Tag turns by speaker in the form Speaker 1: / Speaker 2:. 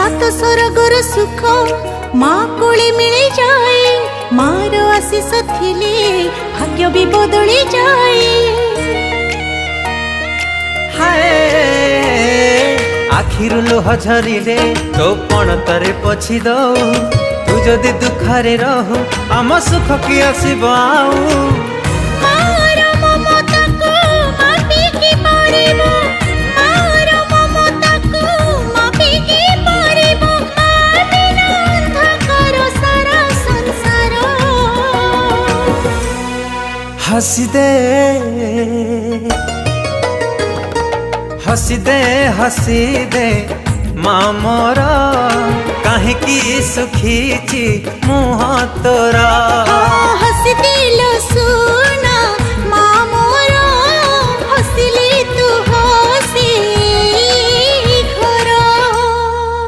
Speaker 1: सात स्वर्गर सुख माँ कोले मिली जाए, मार आशीष थिले भाग्य भी बदली जाए।
Speaker 2: हाय आखिरु लुह झरिले तो पणतरे पछी दो, तू जदि दुखरे रहू आम सुख की आसीब आऊ। हसी दे हसी दे हसी दे माँ मोरा, कहीं की सुखी मुँह तोरा।